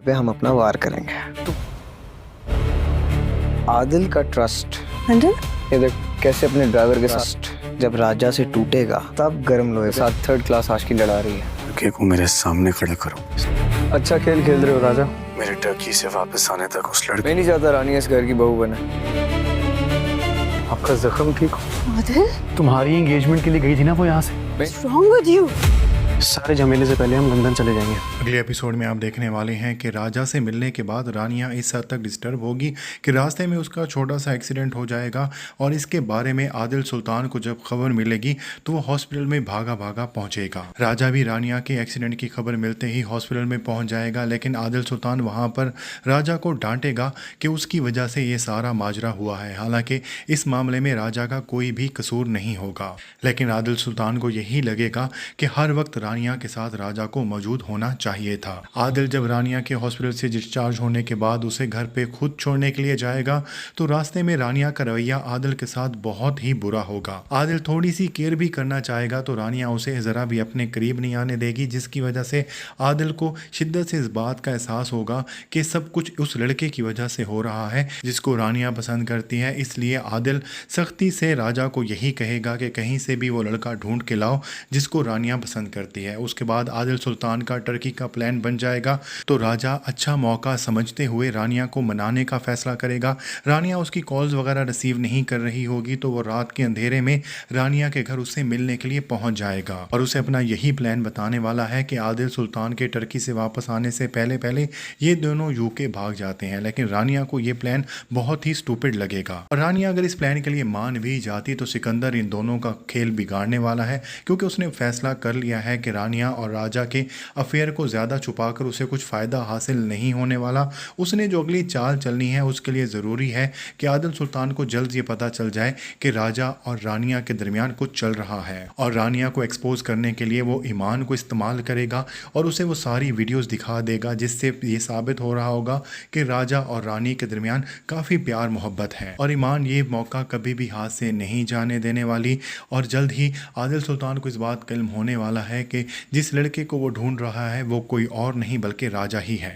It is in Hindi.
पे हम अपना वार करेंगे। तो आदिल का ट्रस्ट, अंदर ये देख कैसे अपने ड्राइवर के ट्रस्ट जब राजा से टूटेगा तब गर्म लोहे के साथ थर्ड क्लास आशिकी लड़ा रही है। लड़के को मेरे सामने खड़ा करो। अच्छा खेल खेल रहे हो राजा। मेरे टर्की से वापस आने तक उस लड़के मैं नहीं चाहता रानी इस घर की बहू बने। आपका जख्म ठीक हो? आदिल, तुम्हारी एंगेजमेंट के लिए गई थी ना वो यहाँ से। what's wrong with you? सारे झमेले से पहले हम लंदन चले जाएंगे। अगले एपिसोड में आप देखने वाले हैं कि राजा से मिलने के बाद रानिया इस हद तक डिस्टर्ब होगी कि रास्ते में उसका छोटा सा एक्सीडेंट हो जाएगा और इसके बारे में आदिल सुल्तान को जब खबर मिलेगी तो वो हॉस्पिटल में भागा भागा पहुंचेगा। राजा भी रानिया के एक्सीडेंट की खबर मिलते ही हॉस्पिटल में पहुंच जाएगा, लेकिन आदिल सुल्तान वहां पर राजा को डांटेगा कि उसकी वजह से ये सारा माजरा हुआ है। हालांकि इस मामले में राजा का कोई भी कसूर नहीं होगा, लेकिन आदिल सुल्तान को यही लगेगा कि हर वक्त रानिया के साथ राजा को मौजूद होना चाहिए था। आदिल जब रानिया के हॉस्पिटल से डिस्चार्ज होने के बाद उसे घर पे खुद छोड़ने के लिए जाएगा तो रास्ते में रानिया का रवैया आदिल के साथ बहुत ही बुरा होगा। आदिल थोड़ी सी केयर भी करना चाहेगा तो रानिया उसे ज़रा भी अपने करीब नहीं आने देगी, जिसकी वजह से आदिल को शिद्दत से इस बात का एहसास होगा कि सब कुछ उस लड़के की वजह से हो रहा है जिसको रानिया पसंद करती है। इसलिए आदिल सख्ती से राजा को यही कहेगा कि कहीं से भी वो लड़का ढूंढ के लाओ जिसको रानिया पसंद करती है। उसके बाद आदिल सुल्तान का टर्की का प्लान बन जाएगा तो राजा अच्छा मौका समझते हुए रानिया को मनाने का फैसला करेगा। रानिया उसकी कॉल्स वगैरह रिसीव नहीं कर रही होगी तो वो रात के अंधेरे में रानिया के घर उससे मिलने के लिए पहुंच जाएगा और उसे अपना यही प्लान बताने वाला है कि आदिल सुल्तान के टर्की से वापस आने से पहले पहले ये दोनों यूके भाग जाते हैं। लेकिन रानिया को ये प्लान बहुत ही स्टूपिड लगेगा और रानिया अगर इस प्लान के लिए मान भी जाती तो सिकंदर इन दोनों का खेल बिगाड़ने वाला है, क्योंकि उसने फैसला कर लिया है कि रानिया और राजा के अफेयर को ज़्यादा छुपाकर उसे कुछ फ़ायदा हासिल नहीं होने वाला। उसने जो अगली चाल चलनी है उसके लिए ज़रूरी है कि आदिल सुल्तान को जल्द ये पता चल जाए कि राजा और रानिया के दरमियान कुछ चल रहा है और रानिया को एक्सपोज करने के लिए वो ईमान को इस्तेमाल करेगा और उसे वो सारी वीडियोस दिखा देगा जिससे ये साबित हो रहा होगा कि राजा और रानी के दरमियान काफ़ी प्यार मोहब्बत है और ईमान ये मौका कभी भी हाथ से नहीं जाने देने वाली। और जल्द ही आदिल सुल्तान को इस बात का इल्म होने वाला है कि जिस लड़के को वो ढूंढ रहा है वो कोई और नहीं बल्कि राजा ही है।